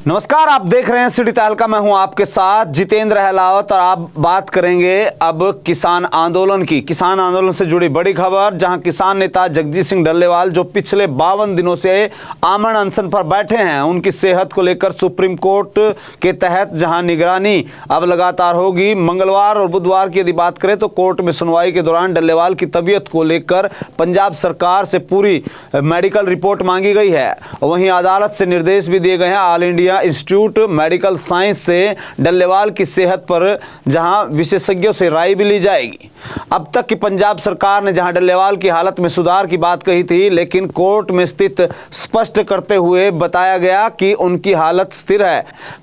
नमस्कार, आप देख रहे हैं सिटी तहलका। मैं हूं आपके साथ जितेंद्र अहलावत और आप बात करेंगे अब किसान आंदोलन की। किसान आंदोलन से जुड़ी बड़ी खबर, जहां किसान नेता जगजीत सिंह डल्लेवाल जो पिछले 52 दिनों से आमरण अनशन पर बैठे हैं, उनकी सेहत को लेकर सुप्रीम कोर्ट के तहत जहां निगरानी अब लगातार होगी। मंगलवार और बुधवार की यदि बात करें तो कोर्ट में सुनवाई के दौरान डल्लेवाल की तबीयत को लेकर पंजाब सरकार से पूरी मेडिकल रिपोर्ट मांगी गई है। वहीं अदालत से निर्देश भी दिए गए हैं all India institute medical science से डल्लेवाल की सेहत पर जहां विशेषज्ञों से राय भी ली जाएगी। अब तक की पंजाब सरकार ने जहां डल्लेवाल की हालत में सुधार की बात कही थी, लेकिन कोर्ट में स्थित स्पष्ट करते हुए बताया गया कि उनकी हालत स्थिर है।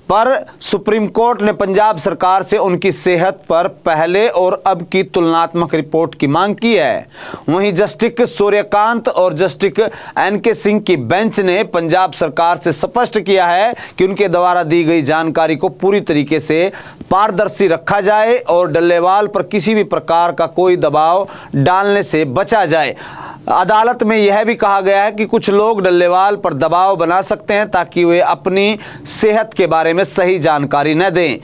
पर सुप्रीम कोर्ट ने पंजाब सरकार से उनकी सेहत पर पहले और अब की तुलनात्मक रिपोर्ट की मांग की है। वहीं जस्टिस सूर्यकांत और जस्टिस एनके सिंह की बेंच ने पंजाब सरकार से स्पष्ट किया है कि उनके द्वारा दी गई जानकारी को पूरी तरीके से पारदर्शी रखा जाए और डल्लेवाल पर किसी भी प्रकार का कोई दबाव डालने से बचा जाए। अदालत में यह भी कहा गया है कि कुछ लोग डल्लेवाल पर दबाव बना सकते हैं ताकि वे अपनी सेहत के बारे में सही जानकारी न दें।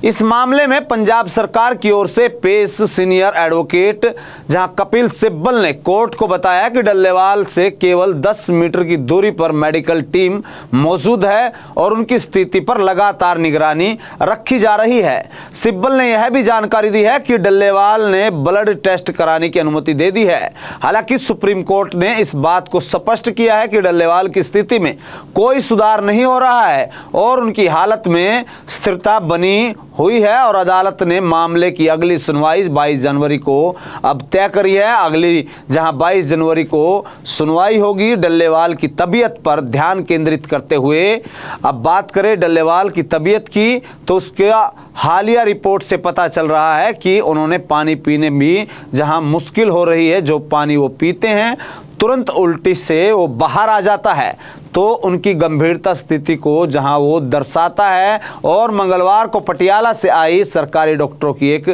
इस मामले में पंजाब सरकार की ओर से पेश सीनियर एडवोकेट जहां कपिल सिब्बल ने कोर्ट को बताया कि डल्लेवाल से केवल 10 मीटर की दूरी पर मेडिकल टीम मौजूद है और उनकी स्थिति पर लगातार निगरानी रखी जा रही है। सिब्बल ने यह भी जानकारी दी है कि डल्लेवाल ने ब्लड टेस्ट कराने की अनुमति दे दी है। हालांकि सुप्रीम कोर्ट ने इस बात को स्पष्ट किया है कि डल्लेवाल की स्थिति में कोई सुधार नहीं हो रहा है और उनकी हालत में स्थिरता बनी हुई है और अदालत ने मामले की अगली सुनवाई 22 जनवरी को अब तय करी है। अगली जहां 22 जनवरी को सुनवाई होगी डल्लेवाल की तबीयत पर ध्यान केंद्रित करते हुए। अब बात करें डल्लेवाल की तबीयत की तो उसका हालिया रिपोर्ट से पता चल रहा है कि उन्होंने पानी पीने भी जहां मुश्किल हो रही है, जो पानी वो पीते हैं तुरंत उल्टी से वो बाहर आ जाता है, तो उनकी गंभीरता स्थिति को जहां वो दर्शाता है। और मंगलवार को पटियाला से आई सरकारी डॉक्टरों की एक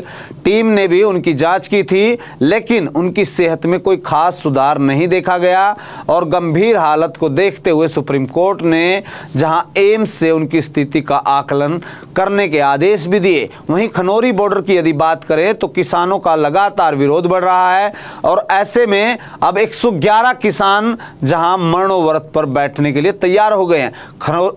टीम ने भी उनकी जांच की थी, लेकिन उनकी सेहत में कोई खास सुधार नहीं देखा गया और गंभीर हालत को देखते हुए सुप्रीम कोर्ट ने जहां एम्स से उनकी स्थिति का आकलन करने के आदेश भी दिए। वहीं खनौरी बॉर्डर की यदि बात करें तो किसानों का लगातार विरोध बढ़ रहा है और ऐसे में अब 111 किसान जहां मरणोव्रत पर बैठने के लिए तैयार हो गए हैं।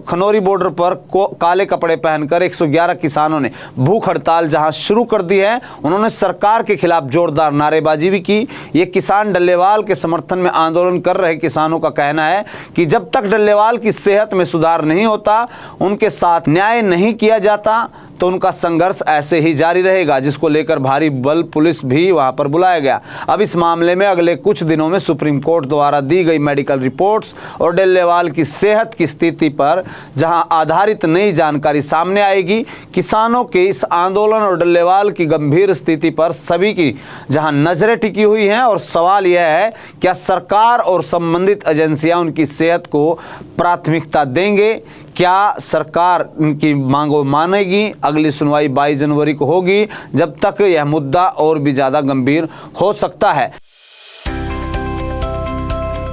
खनौरी बॉर्डर पर काले कपड़े पहनकर 111 किसानों ने भूख हड़ताल जहां शुरू कर दी है। उन्होंने सरकार के खिलाफ जोरदार नारेबाजी भी की। ये किसान डल्लेवाल के समर्थन में आंदोलन कर रहे किसानों का कहना है कि जब तक डल्लेवाल की सेहत में सुधार नहीं होता, उनके साथ न्याय नहीं किया जाता, तो उनका संघर्ष ऐसे ही जारी रहेगा, जिसको लेकर भारी बल पुलिस भी वहां पर बुलाया गया। अब इस मामले में अगले कुछ दिनों में सुप्रीम कोर्ट द्वारा दी गई मेडिकल रिपोर्ट्स और डल्लेवाल की सेहत की स्थिति पर जहां आधारित नई जानकारी सामने आएगी। किसानों के इस आंदोलन और डल्लेवाल की गंभीर स्थिति पर सभी की जहां नजरें टिकी हुई हैं और सवाल यह है, क्या सरकार और संबंधित एजेंसियां उनकी सेहत को प्राथमिकता देंगे? क्या सरकार इनकी मांगों मानेगी? अगली सुनवाई 22 जनवरी को होगी, जब तक यह मुद्दा और भी ज्यादा गंभीर हो सकता है।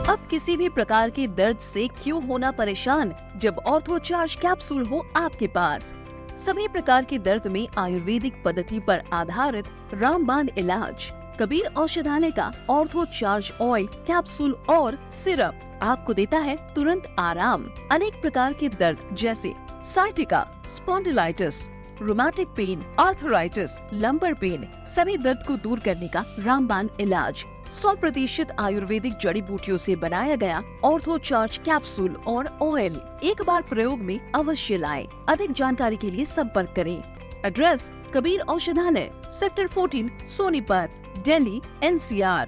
अब किसी भी प्रकार के दर्द से क्यों होना परेशान, जब ऑर्थो चार्ज कैप्सूल हो आपके पास। सभी प्रकार के दर्द में आयुर्वेदिक पद्धति पर आधारित रामबाण इलाज। कबीर औषधालय का ऑर्थो चार्ज ऑयल कैप्सूल और सिरप आपको देता है तुरंत आराम। अनेक प्रकार के दर्द जैसे sciatica, spondylitis, rheumatic pain, arthritis, lumbar pain, सभी दर्द को दूर करने का रामबाण इलाज। 100% आयुर्वेदिक जड़ी बूटियों से बनाया गया ऑर्थो चार्ज कैप्सूल और ऑयल एक बार प्रयोग में अवश्य लाएं। अधिक जानकारी के लिए संपर्क करें। एड्रेस: कबीर औषधालय, सेक्टर 14, सोनीपत, दिल्ली, NCR।